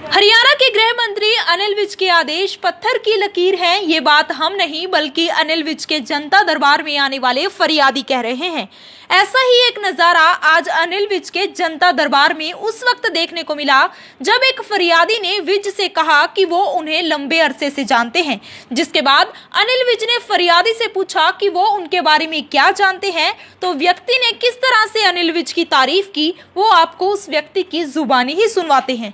हरियाणा के गृह मंत्री अनिल विज के आदेश पत्थर की लकीर है। ये बात हम नहीं बल्कि अनिल विज के जनता दरबार में आने वाले फरियादी कह रहे हैं। ऐसा ही एक नजारा आज अनिल विज के जनता दरबार में उस वक्त देखने को मिला जब एक फरियादी ने विज से कहा कि वो उन्हें लंबे अरसे से जानते हैं, जिसके बाद अनिल विज ने फरियादी से पूछा कि वो उनके बारे में क्या जानते हैं, तो व्यक्ति ने किस तरह से अनिल विज की तारीफ की वो आपको उस व्यक्ति की जुबानी ही सुनवाते हैं।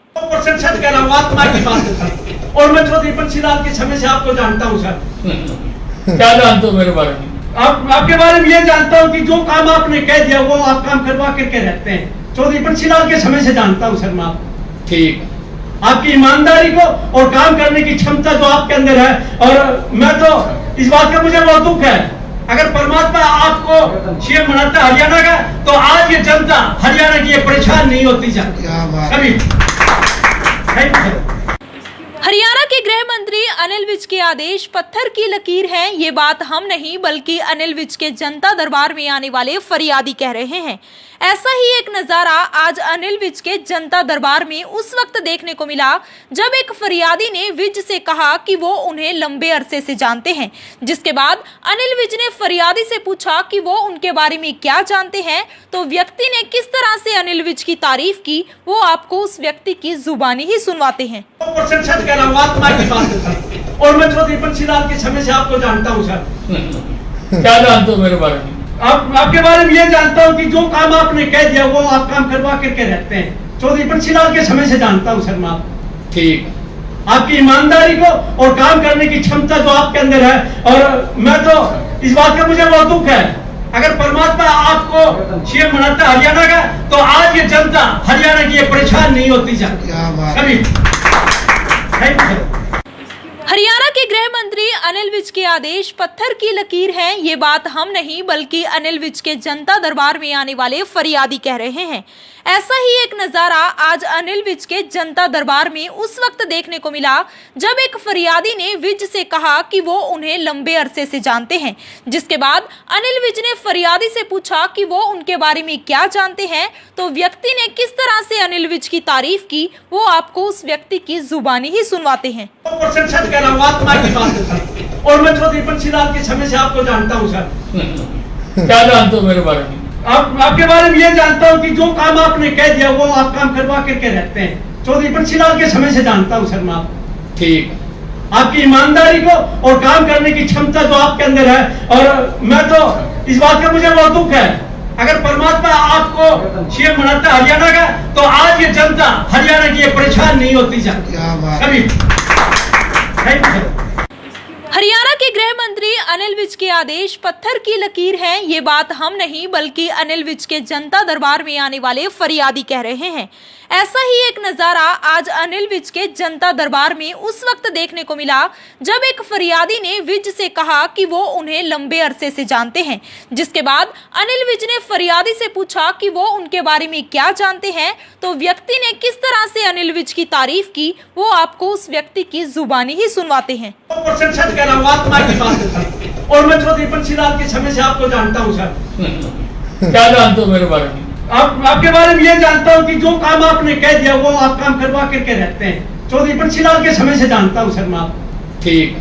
और मैं चौधरी बंसीलाल के समय से आपको जानता हूँ सर। क्या जानते हो मेरे बारे में? आपके बारे में ये जानता हूँ कि जो काम आपने कह दिया वो आप काम करवा करके रहते हैं। चौधरी बंसीलाल के समय से जानता हूँ सर मैं आपको। ठीक, आपकी ईमानदारी को और काम करने की क्षमता जो आपके अंदर है, और मैं तो इस बात का मुझे बहुत दुख है। अगर परमात्मा आपको सीएम बनाता हरियाणा का, तो आज ये जनता हरियाणा की ये परेशान नहीं होती कभी। हरियाणा के गृह मंत्री अनिल विज के आदेश पत्थर की लकीर है। ये बात हम नहीं बल्कि अनिल विज के जनता दरबार में आने वाले फरियादी कह रहे हैं। ऐसा ही एक नजारा आज अनिल विज के जनता दरबार में उस वक्त देखने को मिला जब एक फरियादी ने विज से कहा कि वो उन्हें लंबे अरसे से जानते हैं, जिसके बाद अनिल विज ने फरियादी से पूछा कि वो उनके बारे में क्या जानते हैं, तो व्यक्ति ने किस तरह से अनिल विज की तारीफ की वो आपको उस व्यक्ति की जुबानी ही सुनवाते हैं। और मैं चौधरी बंसीलाल के समय से आपको जानता हूँ सर। क्या जानते हो मेरे बारे में? आपके बारे में ये जानता हूँ कि जो काम आपने कह दिया वो आप काम करवा करके रहते हैं। चौधरी बंसीलाल के समय से जानता हूँ सर मैं आपको। ठीक, आपकी ईमानदारी को और काम करने की क्षमता जो आपके अंदर है, और मैं तो इस बात का मुझे बहुत दुख है। अगर परमात्मा आपको सीएम बनाता हरियाणा का, तो आज ये जनता हरियाणा की ये परेशान नहीं होती कभी। हरियाणा के गृह मंत्री अनिल विज के आदेश पत्थर की लकीर है। ये बात हम नहीं बल्कि अनिल विज के जनता दरबार में आने वाले फरियादी कह रहे हैं। ऐसा ही एक नजारा आज अनिल विज के जनता दरबार में उस वक्त देखने को मिला जब एक फरियादी ने विज से कहा कि वो उन्हें लंबे अरसे से जानते हैं, जिसके बाद अनिल विज ने फरियादी से पूछा कि वो उनके बारे में क्या जानते हैं, तो व्यक्ति ने किस तरह से अनिल विज की तारीफ की वो आपको उस व्यक्ति की जुबानी ही सुनवाते हैं। और मैं चौधरी बंसीलाल के समय से आपको जानता हूँ सर। क्या जानते हो मेरे बारे में? आपके बारे में ये जानता हूँ कि जो काम आपने कह दिया वो आप काम करवा करके रहते हैं। चौधरी बंसीलाल के समय से जानता हूँ सर मैं आपको। ठीक, आपकी ईमानदारी को और काम करने की क्षमता जो आपके अंदर है, और मैं तो इस बात का मुझे बहुत दुख है। अगर परमात्मा आपको सीएम बनाता हरियाणा का, तो आज ये जनता हरियाणा की ये परेशान नहीं होती कभी। हरियाणा के गृह मंत्री अनिल विज के आदेश पत्थर की लकीर है। ये बात हम नहीं बल्कि अनिल विज के जनता दरबार में आने वाले फरियादी कह रहे हैं। ऐसा ही एक नजारा आज अनिल विज के जनता दरबार में उस वक्त देखने को मिला जब एक फरियादी ने विज से कहा कि वो उन्हें लंबे अरसे से जानते हैं, जिसके बाद अनिल विज ने फरियादी से पूछा कि वो उनके बारे में क्या जानते हैं, तो व्यक्ति ने किस तरह से अनिल विज की तारीफ की वो आपको उस व्यक्ति की जुबानी ही सुनवाते हैं। और मैं चौधरी बंसीलाल के समय से आपको जानता हूँ सर। क्या जानते हो मेरे बारे में? आपके बारे में ये जानता हूँ कि जो काम आपने कह दिया वो आप काम करवा करके रहते हैं। चौधरी बंसीलाल के समय से जानता हूँ सर मैं आपको। ठीक,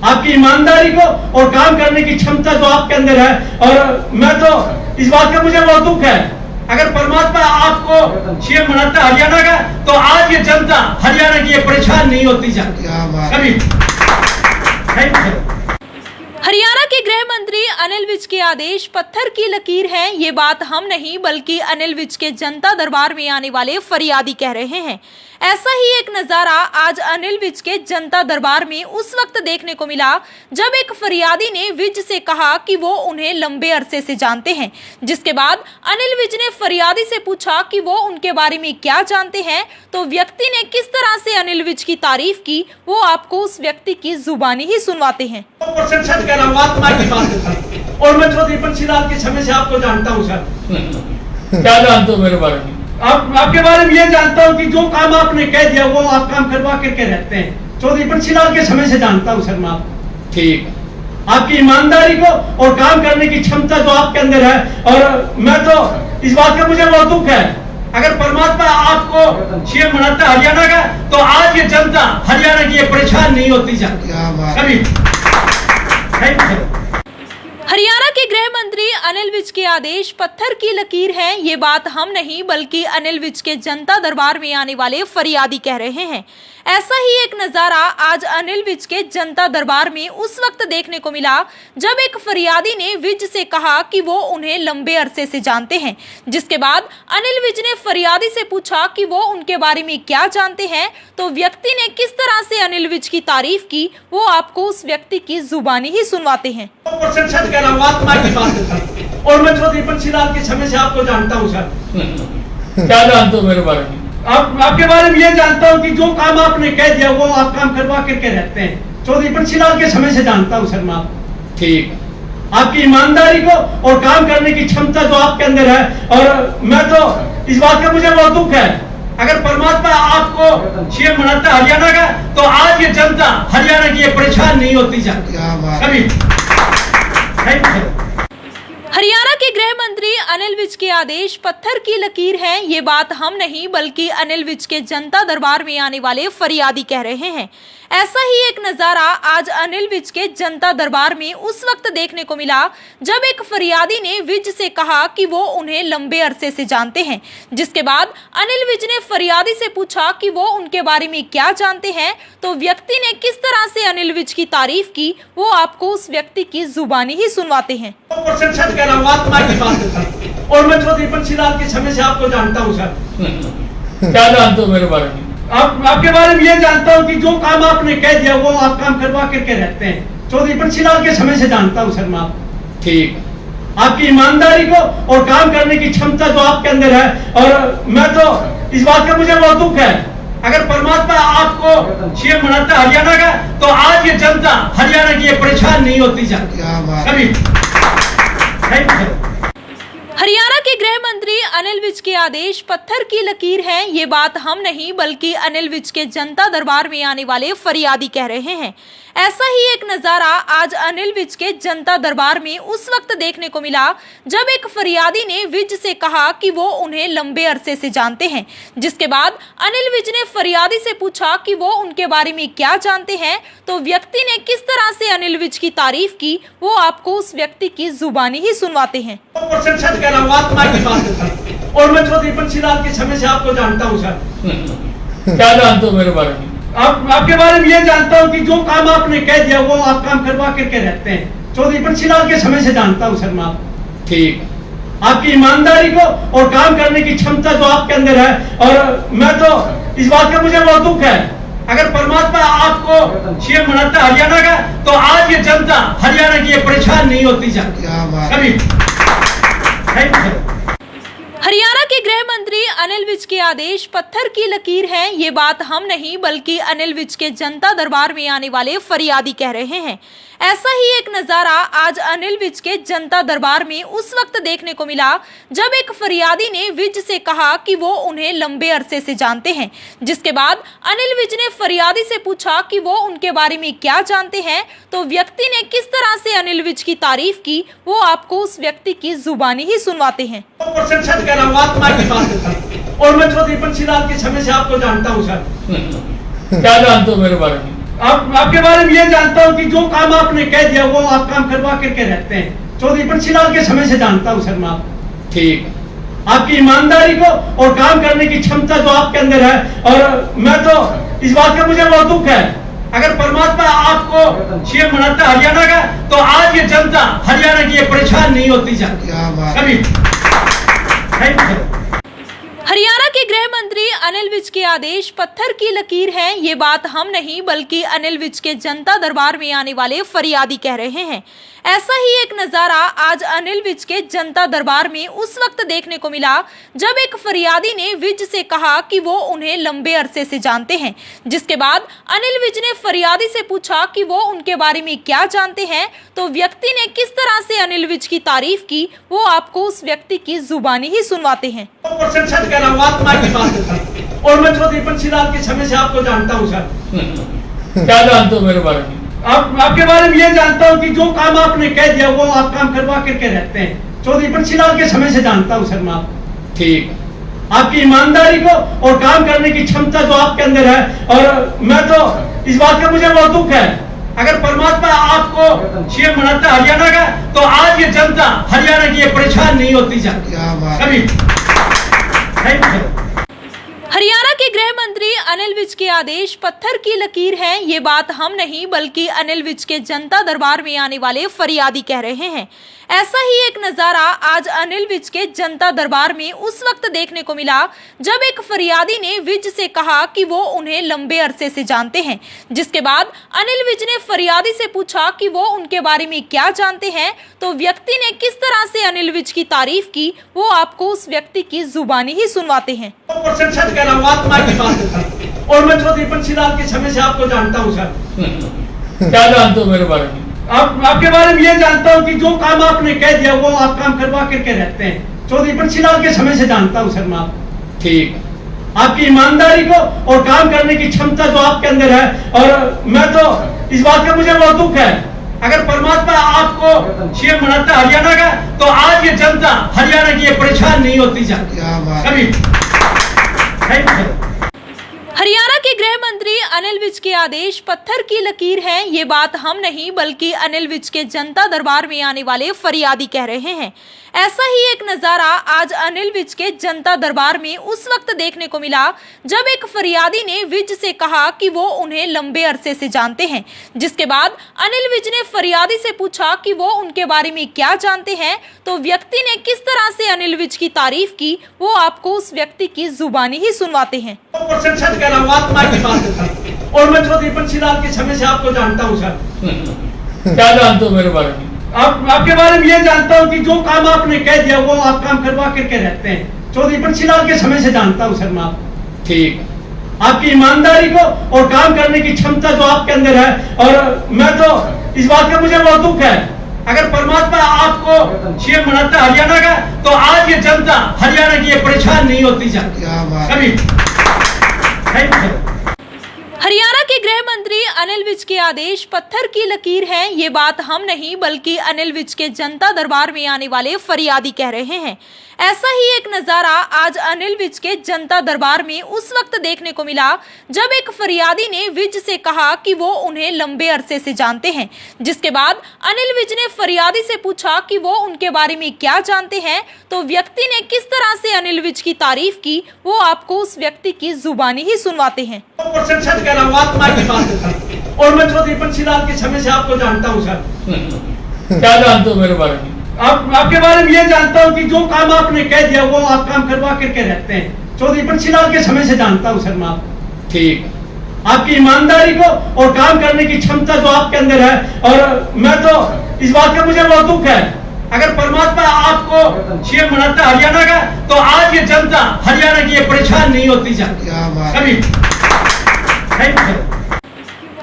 आपकी ईमानदारी को और काम करने की क्षमता जो आपके अंदर है, और मैं तो इस बात का मुझे बहुत दुख है। अगर परमात्मा आपको सीएम बनाता हरियाणा का, तो आज ये जनता हरियाणा की ये परेशान नहीं होती कभी। हरियाणा के गृह मंत्री अनिल विज के आदेश पत्थर की लकीर है। ये बात हम नहीं बल्कि अनिल विज के जनता दरबार में आने वाले फरियादी कह रहे हैं। ऐसा ही एक नजारा आज अनिल विज के जनता दरबार में उस वक्त देखने को मिला जब एक फरियादी ने विज से कहा कि वो उन्हें लंबे अरसे से जानते हैं, जिसके बाद अनिल विज ने फरियादी से पूछा कि वो उनके बारे में क्या जानते हैं, तो व्यक्ति ने किस तरह से अनिल विज की तारीफ की वो आपको उस व्यक्ति की जुबानी ही सुनवाते हैं। और मैं चौधरी बंसीलाल के समय से आपको जानता हूँ सर। क्या जानते हो मेरे बारे में? आपके बारे में ये जानता हूँ कि जो काम आपने कह दिया वो आप काम करवा करके रहते हैं। चौधरी बंसीलाल के समय से जानता हूँ सर मैं आपको। ठीक, आपकी ईमानदारी को और काम करने की क्षमता जो आपके अंदर है, और मैं तो इस बात का मुझे बहुत दुख है। अगर परमात्मा आपको सीएम बनाता है हरियाणा का, तो आज ये जनता हरियाणा की ये परेशान नहीं होती कभी। Thank you. हरियाणा के गृह मंत्री अनिल विज के आदेश पत्थर की लकीर है, ये बात हम नहीं बल्कि अनिल विज के जनता दरबार में आने वाले फरियादी कह रहे हैं। ऐसा ही एक नजारा आज अनिल विज के जनता दरबार में उस वक्त देखने को मिला जब एक फरियादी ने विज से कहा कि वो उन्हें लंबे अरसे से जानते हैं, जिसके बाद अनिल विज ने फरियादी से पूछा कि वो उनके बारे में क्या जानते हैं, तो व्यक्ति ने किस तरह से अनिल विज की तारीफ की वो आपको उस व्यक्ति की जुबानी ही सुनवाते हैं। सच कह रहा हूं, आत्मा की बात है। और मैं चौधरी बंशीलाल के समय से आपको जानता हूं सर। क्या जानते हो मेरे बारे में? आपके बारे में ये जानता हूं कि जो काम आपने कह दिया वो आप काम करवा करके रहते हैं। चौधरी बंशीलाल के समय से जानता हूं सर मैं आपको। ठीक। आपकी ईमानदारी को और काम करने की क्षमता जो आपके अंदर है, और मैं तो इस बात का मुझे बहुत दुख है। अगर परमात्मा आपको सीएम बनाता है हरियाणा का, तो आज ये जनता हरियाणा की ये परेशान नहीं होती कभी। Thank you. हरियाणा के गृह मंत्री अनिल विज के आदेश पत्थर की लकीर है, ये बात हम नहीं बल्कि अनिल विज के जनता दरबार में आने वाले फरियादी कह रहे हैं। ऐसा ही एक नजारा आज अनिल विज के जनता दरबार में उस वक्त देखने को मिला जब एक फरियादी ने विज से कहा कि वो उन्हें लंबे अरसे से जानते हैं, जिसके बाद अनिल विज ने फरियादी से पूछा कि वो उनके बारे में क्या जानते हैं, तो व्यक्ति ने किस तरह से अनिल विज की तारीफ की वो आपको उस व्यक्ति की जुबानी ही सुनवाते हैं। सच कह रहा हूं, आत्मा की बात है। और मैं चौधरी बंशीलाल के समय से आपको जानता हूं सर। क्या जानते हो मेरे बारे में? आपके बारे में ये जानता हूं कि जो काम आपने कह दिया वो आप काम करवा करके रहते हैं। चौधरी बंशीलाल के समय से जानता हूं सर मैं आपको। ठीक। आपकी ईमानदारी को और काम करने की क्षमता जो आपके अंदर है, और मैं तो इस बात का मुझे बहुत दुख है। अगर परमात्मा आपको सीएम बनाता है हरियाणा का, तो आज ये जनता हरियाणा की ये परेशान नहीं होती कभी। Thank you. हरियाणा के गृह मंत्री अनिल विज के आदेश पत्थर की लकीर है, ये बात हम नहीं बल्कि अनिल विज के जनता दरबार में आने वाले फरियादी कह रहे हैं। ऐसा ही एक नजारा आज अनिल विज के जनता दरबार में उस वक्त देखने को मिला जब एक फरियादी ने विज से कहा कि वो उन्हें लंबे अरसे से जानते हैं, जिसके बाद अनिल विज ने फरियादी से पूछा कि वो उनके बारे में क्या जानते हैं, तो व्यक्ति ने किस तरह से अनिल विज की तारीफ की वो आपको उस व्यक्ति की जुबानी ही सुनवाते हैं। सच कह रहा हूं, आत्मा की बात है। और मैं चौधरी बंशीलाल के समय से आपको जानता हूं सर। क्या जानते हो मेरे बारे में? आपके बारे में ये जानता हूं कि जो काम आपने कह दिया वो आप काम करवा करके रहते हैं। चौधरी बंशीलाल के समय से जानता हूं सर मैं आपको। ठीक। आपकी ईमानदारी को और काम करने की क्षमता जो आपके अंदर है, और मैं तो इस बात का मुझे बहुत दुख है। अगर परमात्मा आपको सीएम बनाता है हरियाणा का, तो आज ये जनता हरियाणा की ये परेशान नहीं होती कभी। Thank you. हरियाणा के गृह मंत्री अनिल विज के आदेश पत्थर की लकीर है, ये बात हम नहीं बल्कि अनिल विज के जनता दरबार में आने वाले फरियादी कह रहे हैं। ऐसा ही एक नजारा आज अनिल विज के जनता दरबार में उस वक्त देखने को मिला जब एक फरियादी ने विज से कहा कि वो उन्हें लंबे अरसे से जानते हैं, जिसके बाद अनिल विज ने फरियादी से पूछा कि वो उनके बारे में क्या जानते हैं, तो व्यक्ति ने किस तरह से अनिल विज की तारीफ की वो आपको उस व्यक्ति की जुबानी ही सुनवाते हैं। सच कह रहा हूं, आत्मा की बात है। और मैं चौधरी बंशीलाल के समय से आपको जानता हूं सर। क्या जानते हो मेरे बारे में? आपके बारे में ये जानता हूं कि जो काम आपने कह दिया वो आप काम करवा करके रहते हैं। चौधरी बंशीलाल के समय से जानता हूं सर मैं आपको। ठीक। आपकी ईमानदारी को और काम करने की क्षमता जो आपके अंदर है, और मैं तो इस बात का मुझे बहुत दुख है। अगर परमात्मा आपको सीएम बनाता है हरियाणा का, तो आज ये जनता हरियाणा की ये परेशान नहीं होती कभी। Thank you. हरियाणा के गृह मंत्री अनिल विज के आदेश पत्थर की लकीर है, ये बात हम नहीं बल्कि अनिल विज के जनता दरबार में आने वाले फरियादी कह रहे हैं। ऐसा ही एक नजारा आज अनिल विज के जनता दरबार में उस वक्त देखने को मिला जब एक फरियादी ने विज से कहा कि वो उन्हें लंबे अरसे से जानते हैं, जिसके बाद अनिल विज ने फरियादी से पूछा कि वो उनके बारे में क्या जानते हैं, तो व्यक्ति ने किस तरह से अनिल विज की तारीफ की वो आपको उस व्यक्ति की जुबानी ही सुनवाते हैं। सच कह रहा हूं, आत्मा की बात है। और मैं चौधरी बंशीलाल के समय से आपको जानता हूं सर। क्या जानते हो मेरे बारे में? आपके बारे में ये जानता हूं कि जो काम आपने कह दिया वो आप काम करवा करके रहते हैं। चौधरी बंशीलाल के समय से जानता हूं सर मैं आपको। ठीक। आपकी ईमानदारी को और काम करने की क्षमता जो आपके अंदर है। और मैं तो इस बात का मुझे बहुत दुख है, अगर परमात्मा आपको सीएम बनाता हरियाणा का, तो आज ये जनता हरियाणा की ये परेशान नहीं होती कभी। Thank you. हरियाणा के गृह मंत्री अनिल विज के आदेश पत्थर की लकीर है, ये बात हम नहीं बल्कि अनिल विज के जनता दरबार में आने वाले फरियादी कह रहे हैं। ऐसा ही एक नजारा आज अनिल विज के जनता दरबार में उस वक्त देखने को मिला जब एक फरियादी ने विज से कहा कि वो उन्हें लंबे अरसे से जानते हैं, जिसके बाद अनिल विज ने फरियादी से पूछा कि वो उनके बारे में क्या जानते हैं, तो व्यक्ति ने किस तरह से अनिल विज की तारीफ की वो आपको उस व्यक्ति की जुबानी ही सुनवाते हैं। सच कह रहा हूं, आत्मा की बात। और मैं चौधरी बंशीलाल के समय से आपको जानता हूं सर। क्या जानते हो मेरे बारे में? आपके बारे में ये जानता हूं कि जो काम आपने कह दिया वो आप काम करवा करके रहते हैं। चौधरी बंशीलाल के समय से जानता हूं सर मैं आपको। ठीक। आपकी ईमानदारी को और काम करने की क्षमता जो आपके अंदर है। और मैं तो इस बात का मुझे बहुत दुख है, अगर परमात्मा आपको सीएम बनाता हरियाणा का, तो आज ये जनता हरियाणा की ये परेशान नहीं होती कभी। Thank you. हरियाणा के गृह मंत्री अनिल विज के आदेश पत्थर की लकीर है, ये बात हम नहीं बल्कि अनिल विज के जनता दरबार में आने वाले फरियादी कह रहे हैं। ऐसा ही एक नजारा आज अनिल विज के जनता दरबार में उस वक्त देखने को मिला जब एक फरियादी ने विज से कहा कि वो उन्हें लंबे अरसे से जानते हैं, जिसके बाद अनिल विज ने फरियादी से पूछा कि वो उनके बारे में क्या जानते हैं, तो व्यक्ति ने किस तरह से अनिल विज की तारीफ की वो आपको उस व्यक्ति की जुबानी ही सुनवाते हैं। सच कह रहा हूं, आत्मा की बात। और मैं चौधरी बंशीलाल के समय से आपको जानता हूं सर। क्या जानते हो मेरे बारे में? आपके बारे में ये जानता हूं कि जो काम आपने कह दिया वो आप काम करवा करके रहते हैं। चौधरी बंशीलाल के समय से जानता हूं सर मैं आपको। ठीक। आपकी ईमानदारी को और काम करने की क्षमता जो आपके अंदर है। और मैं तो इस बात का मुझे बहुत दुख है, अगर परमात्मा आपको सीएम बनाता हरियाणा का, तो आज ये जनता हरियाणा की ये परेशान नहीं होती कभी। Thank you. हरियाणा के गृह मंत्री अनिल विज के आदेश पत्थर की लकीर है, ये बात हम नहीं बल्कि अनिल विज के जनता दरबार में आने वाले फरियादी कह रहे हैं। ऐसा ही एक नजारा आज अनिल विज के जनता दरबार में उस वक्त देखने को मिला जब एक फरियादी ने विज से कहा कि वो उन्हें लंबे अरसे से जानते हैं, जिसके बाद अनिल विज ने फरियादी से पूछा कि वो उनके बारे में क्या जानते हैं, तो व्यक्ति ने किस तरह से अनिल विज की तारीफ की वो आपको उस व्यक्ति की जुबानी ही सुनवाते हैं। सच कह रहा हूं, आत्मा की बात। और मैं चौधरी बंशीलाल के समय से आपको जानता हूं सर। क्या जानते हो मेरे बारे में? आपके बारे में ये जानता हूं कि जो काम आपने कह दिया वो आप काम करवा करके रहते हैं। चौधरी बंशीलाल के समय से जानता हूं सर मैं आपको। ठीक। आपकी ईमानदारी को और काम करने की क्षमता जो आपके अंदर है। और मैं तो इस बात का मुझे बहुत दुख है, अगर परमात्मा आपको सीएम बनाता हरियाणा का, तो आज ये जनता हरियाणा की ये परेशान नहीं होती कभी। Thank you.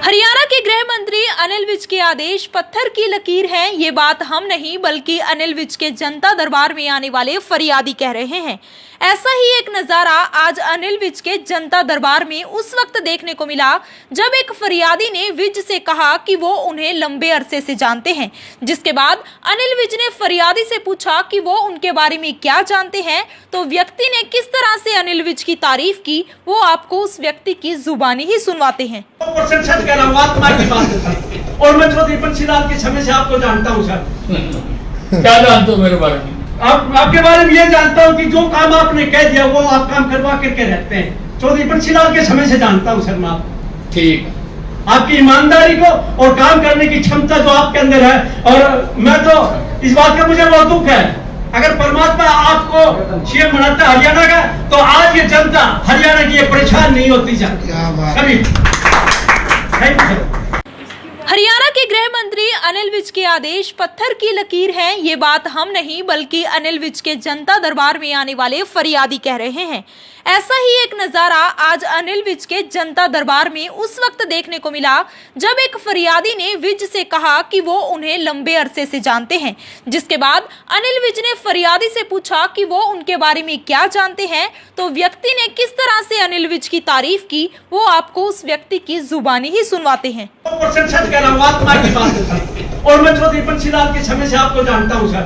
हरियाणा के गृह मंत्री अनिल विज के आदेश पत्थर की लकीर है, ये बात हम नहीं बल्कि अनिल विज के जनता दरबार में आने वाले फरियादी कह रहे हैं। ऐसा ही एक नजारा आज अनिल विज के जनता दरबार में उस वक्त देखने को मिला जब एक फरियादी ने विज से कहा कि वो उन्हें लंबे अरसे से जानते हैं, जिसके बाद अनिल विज ने फरियादी से पूछा कि वो उनके बारे में क्या जानते हैं, तो व्यक्ति ने किस तरह से अनिल विज की तारीफ की वो आपको उस व्यक्ति की जुबानी ही सुनवाते हैं। सच कह रहा हूं, आत्मा की बात। और मैं चौधरी बंशीलाल के समय से आपको जानता हूं सर। क्या जानते हो मेरे बारे में? आपके बारे में ये जानता हूं कि जो काम आपने कह दिया वो आप काम करवा करके रहते हैं। चौधरी बंशीलाल के समय से जानता हूं सर मैं आपको। ठीक। आपकी ईमानदारी को और काम करने की क्षमता जो आपके अंदर है। और मैं तो इस बात का मुझे बहुत दुख है, अगर परमात्मा आपको सीएम बनाता हरियाणा का, तो आज ये जनता हरियाणा की ये परेशान नहीं होती कभी। Thank you. हरियाणा के गृह मंत्री अनिल विज के आदेश पत्थर की लकीर है, ये बात हम नहीं बल्कि अनिल विज के जनता दरबार में आने वाले फरियादी कह रहे हैं। ऐसा ही एक नजारा आज अनिल विज के जनता दरबार में उस वक्त देखने को मिला जब एक फरियादी ने विज से कहा कि वो उन्हें लंबे अरसे से जानते हैं, जिसके बाद अनिल विज ने फरियादी से पूछा कि वो उनके बारे में क्या जानते हैं, तो व्यक्ति ने किस तरह से अनिल विज की तारीफ की वो आपको उस व्यक्ति की जुबानी ही सुनवाते हैं। सच कह रहा हूं, आत्मा की बात। और मैं चौधरी बंशीलाल के समय से आपको जानता हूं सर।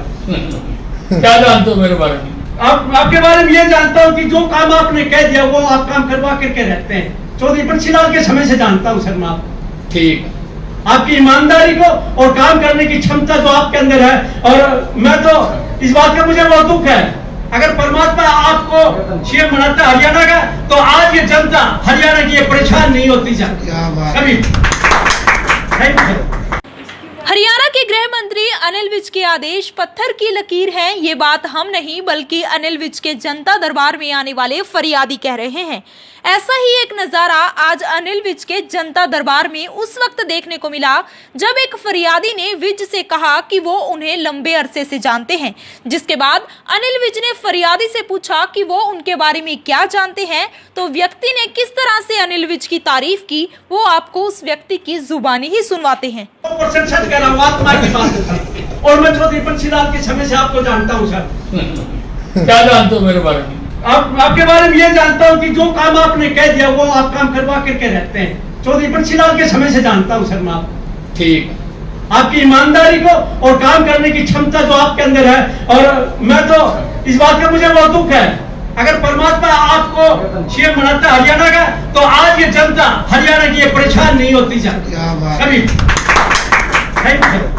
क्या जानते हो मेरे बारे में? आप आपके बारे में ये जानता हूँ कि जो काम आपने कह दिया वो आप काम करवा करके रहते हैं। चौधरी बंशीलाल के समय से जानता हूँ सर मैं आपको। ठीक। आपकी ईमानदारी को और काम करने की क्षमता जो आपके अंदर है, और मैं तो इस बात का मुझे बहुत दुख है, अगर परमात्मा आपको सीएम बनाता हरियाणा का, तो आज ये जनता हरियाणा की ये परेशान नहीं होती कभी। Thank you. हरियाणा के गृह मंत्री अनिल विज के आदेश पत्थर की लकीर है, ये बात हम नहीं बल्कि अनिल विज के जनता दरबार में आने वाले फरियादी कह रहे हैं। ऐसा ही एक नजारा आज अनिल विज के जनता दरबार में उस वक्त देखने को मिला जब एक फरियादी ने विज से कहा कि वो उन्हें लंबे अरसे से जानते हैं, जिसके बाद अनिल विज ने फरियादी से पूछा कि वो उनके बारे में क्या जानते हैं, तो व्यक्ति ने किस तरह से अनिल विज की तारीफ की वो आपको उस व्यक्ति की जुबानी ही सुनवाते हैं। सच कह रहा हूं, आत्मा की बात है। और मैं चौधरी बंशीलाल के समय से आपको जानता हूं सर। क्या जानते हो मेरे बारे में? आपके बारे में ये जानता हूं कि जो काम आपने कह दिया वो आप काम करवा करके रहते हैं। चौधरी बंशीलाल के समय से जानता हूं सर मैं आपको। ठीक। आपकी ईमानदारी को और काम करने की क्षमता जो आपके अंदर है, और मैं तो इस बात का मुझे बहुत दुख है, अगर परमात्मा आपको सीएम बनाता हरियाणा का, तो आज ये जनता हरियाणा की ये परेशान नहीं होती कभी। Thank you.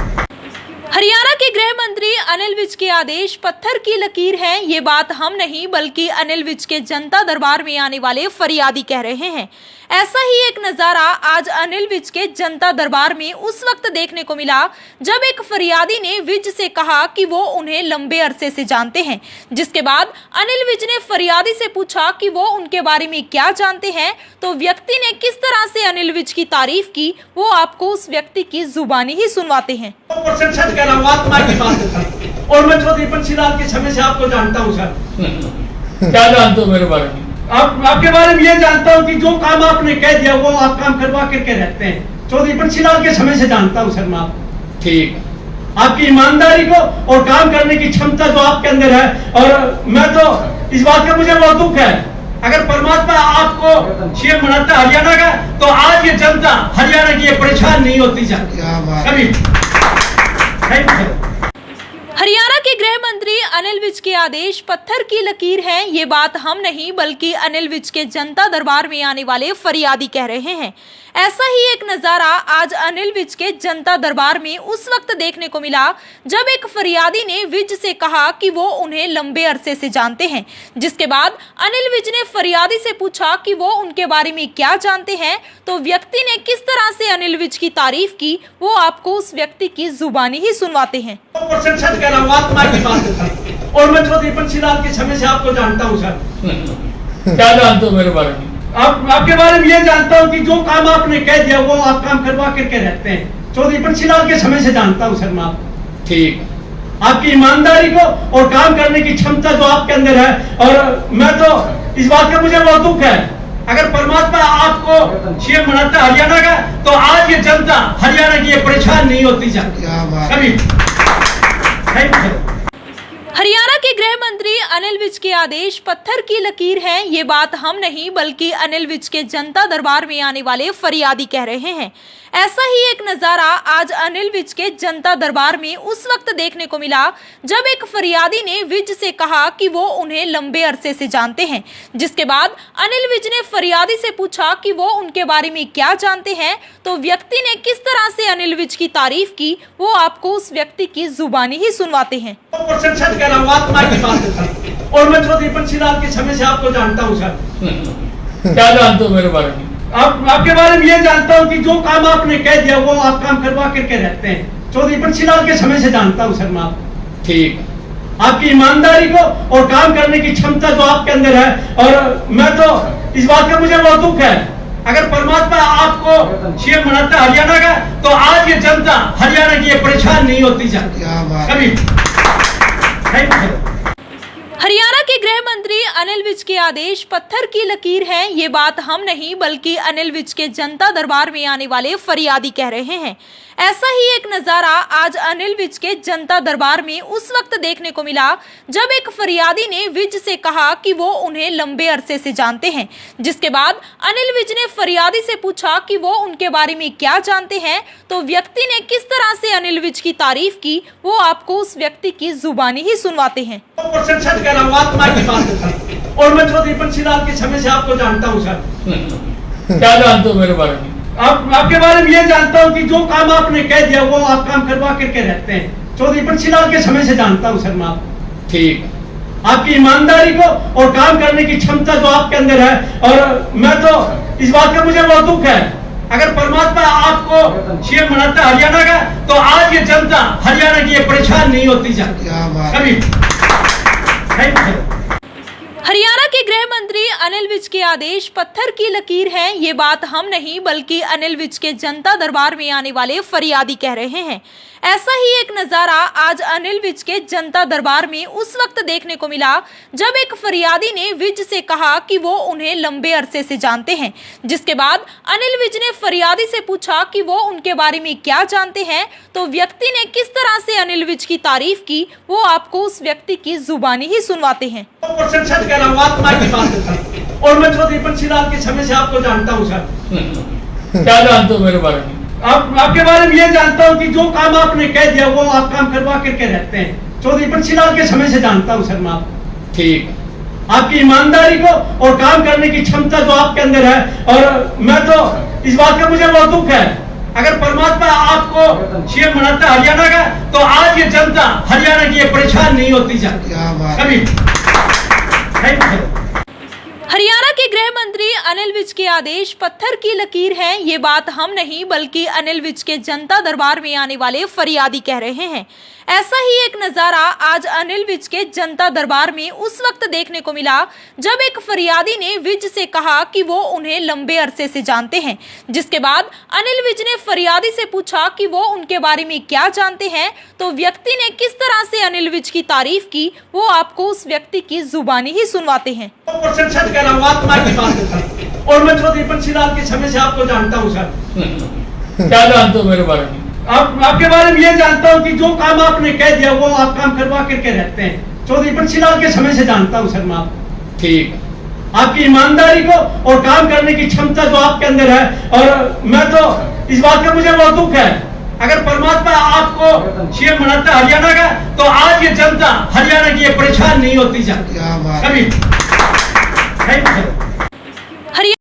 हरियाणा के गृह मंत्री अनिल विज के आदेश पत्थर की लकीर है, ये बात हम नहीं बल्कि अनिल विज के जनता दरबार में आने वाले फरियादी कह रहे हैं। ऐसा ही एक नजारा आज अनिल विज के जनता दरबार में उस वक्त देखने को मिला जब एक फरियादी ने विज से कहा कि वो उन्हें लंबे अरसे से जानते हैं, जिसके बाद अनिल विज ने फरियादी से पूछा कि वो उनके बारे में क्या जानते हैं, तो व्यक्ति ने किस तरह से अनिल विज की तारीफ की वो आपको उस व्यक्ति की जुबानी ही सुनवाते हैं। सच कह रहा हूं, आत्मा की बात है। और मैं चौधरी बंशीलाल के समय से आपको जानता हूं सर। क्या जानते हो मेरे बारे में? आपके बारे में ये जानता हूं कि जो काम आपने कह दिया वो आप काम करवा करके रहते हैं। चौधरी बंशीलाल के समय से जानता हूं सर मैं आपको। ठीक। आपकी ईमानदारी को और काम करने की क्षमता जो आपके अंदर है, और मैं तो इस बात का मुझे बहुत दुख है, अगर परमात्मा आपको सीएम बनाता हरियाणा का, तो आज ये जनता हरियाणा की ये परेशान नहीं होती कभी। Thank you. हरियाणा के गृह मंत्री अनिल विज के आदेश पत्थर की लकीर है, ये बात हम नहीं बल्कि अनिल विज के जनता दरबार में आने वाले फरियादी कह रहे हैं। ऐसा ही एक नजारा आज अनिल विज के जनता दरबार में उस वक्त देखने को मिला जब एक फरियादी ने विज से कहा कि वो उन्हें लंबे अरसे से जानते हैं, जिसके बाद अनिल विज ने फरियादी से पूछा कि वो उनके बारे में क्या जानते हैं, तो व्यक्ति ने किस तरह से अनिल विज की तारीफ की वो आपको उस व्यक्ति की जुबानी ही सुनवाते हैं। सच कह रहा हूं, आत्मा की बात है। और मैं चौधरी बंशीलाल के समय से आपको जानता हूं सर। क्या जानते हो मेरे बारे में? आपके बारे में ये जानता हूं कि जो काम आपने कह दिया वो आप काम करवा करके रहते हैं। चौधरी बंशीलाल के समय से जानता हूं सर मैं आपको। ठीक। आपकी ईमानदारी को और काम करने की क्षमता जो आपके अंदर है, और मैं तो इस बात का मुझे बहुत दुख है, अगर परमात्मा आपको सीएम बनाता हरियाणा का, तो आज ये जनता हरियाणा की ये परेशान नहीं होती कभी। Thank you. हरियाणा के गृह मंत्री अनिल विज के आदेश पत्थर की लकीर है, ये बात हम नहीं बल्कि अनिल विज के जनता दरबार में आने वाले फरियादी कह रहे हैं। ऐसा ही एक नजारा आज अनिल विज के जनता दरबार में उस वक्त देखने को मिला जब एक फरियादी ने विज से कहा कि वो उन्हें लंबे अरसे से जानते हैं, जिसके बाद अनिल विज ने फरियादी से पूछा कि वो उनके बारे में क्या जानते हैं, तो व्यक्ति ने किस तरह से अनिल विज की तारीफ की वो आपको उस व्यक्ति की जुबानी ही सुनवाते हैं। सच कह रहा हूं, आत्मा की बात है। और मैं चौधरी बंशीलाल के समय से आपको जानता हूं सर। क्या जानते हो मेरे बारे में? आपके बारे में ये जानता हूं कि जो काम आपने कह दिया वो आप काम करवा करके रहते हैं। चौधरी बंशीलाल के समय से जानता हूं सर मैं आपको। ठीक। आपकी ईमानदारी को और काम करने की क्षमता जो आपके अंदर है, और मैं तो इस बात का मुझे बहुत दुख है, अगर परमात्मा आपको सीएम बनाता हरियाणा का, तो आज ये जनता हरियाणा की ये परेशान नहीं होती कभी। Thank you. हरियाणा के गृह मंत्री अनिल विज के आदेश पत्थर की लकीर है, ये बात हम नहीं बल्कि अनिल विज के जनता दरबार में आने वाले फरियादी कह रहे हैं। ऐसा ही एक नजारा आज अनिल विज के जनता दरबार में उस वक्त देखने को मिला जब एक फरियादी ने विज से कहा कि वो उन्हें लंबे अरसे से जानते हैं, जिसके बाद अनिल विज ने फरियादी से पूछा कि वो उनके बारे में क्या जानते हैं, तो व्यक्ति ने किस तरह से अनिल विज की तारीफ की वो आपको उस व्यक्ति की जुबानी ही सुनवाते हैं। कह रहा हूँ, आत्मा की बात है। और मैं चौधरी बंशीलाल के समय से आपको जानता हूँ सर। क्या जानते हो मेरे बारे में? आपके बारे में ये जानता हूँ कि जो काम आपने कह दिया वो आप काम करवा करके रहते हैं। चौधरी बंशीलाल के समय से जानता हूँ सर मैं आपको। ठीक। आपकी ईमानदारी को और काम करने की क्षमता जो आपके अंदर है, और मैं तो इस बात का मुझे बहुत दुख है, अगर परमात्मा आपको सीएम बनाता हरियाणा का, तो आज ये जनता हरियाणा की ये परेशान नहीं होती जाती कभी। Thank you. हरियाणा के गृह मंत्री अनिल विज के आदेश पत्थर की लकीर है, ये बात हम नहीं बल्कि अनिल विज के जनता दरबार में आने वाले फरियादी कह रहे हैं। ऐसा ही एक नजारा आज अनिल विज के जनता दरबार में उस वक्त देखने को मिला जब एक फरियादी ने विज से कहा कि वो उन्हें लंबे अरसे से जानते हैं, जिसके बाद अनिल विज ने फरियादी से पूछा कि वो उनके बारे में क्या जानते हैं, तो व्यक्ति ने किस तरह से अनिल विज की तारीफ की वो आपको उस व्यक्ति की जुबानी ही सुनवाते हैं। 100% सच कह रहा हूँ, आत्मा की बात है। और मैं चौधरी बंशीलाल के समय से आपको जानता हूँ सर। क्या जानते हो मेरे बारे में? आपके बारे में ये जानता हूँ कि जो काम आपने कह दिया वो आप काम करवा करके रहते हैं। चौधरी बंशीलाल के समय से जानता हूँ सर मैं आपको। ठीक। आपकी ईमानदारी को और काम करने की क्षमता जो आपके अंदर है, और मैं तो इस बात का मुझे बहुत दुख है, अगर परमात्मा आपको सीएम बनाता हरियाणा का, तो आज ये जनता हरियाणा की ये परेशान नहीं होती जाती कभी। Thank you. हरियाणा के गृह मंत्री अनिल विज के आदेश पत्थर की लकीर है, ये बात हम नहीं बल्कि अनिल विज के जनता दरबार में आने वाले फरियादी कह रहे हैं। ऐसा ही एक नजारा आज अनिल विज के जनता दरबार में उस वक्त देखने को मिला जब एक फरियादी ने विज से कहा कि वो उन्हें लंबे अरसे से जानते हैं, जिसके बाद अनिल विज ने फरियादी से पूछा कि वो उनके बारे में क्या जानते हैं, तो व्यक्ति ने किस तरह से अनिल विज की तारीफ की वो आपको उस व्यक्ति की जुबानी ही सुनवाते हैं। 100% सच कह रहा हूँ, आत्मा की बात है। और मैं चौधरी बंशीलाल के समय से आपको जानता हूँ सर। क्या जानते हो मेरे बारे में? आपके बारे में ये जानता हूँ कि जो काम आपने कह दिया वो आप काम करवा करके रहते हैं। चौधरी बंशीलाल के समय से जानता हूँ सर मैं आपको। ठीक। आपकी ईमानदारी को और काम करने की क्षमता जो आपके अंदर है, और मैं तो इस बात का मुझे बहुत दुख है, अगर परमात्मा आपको सीएम बनाता हरियाणा का, तो आज ये जनता हरियाणा की ये परेशान नहीं होती जाती कभी। Thank you.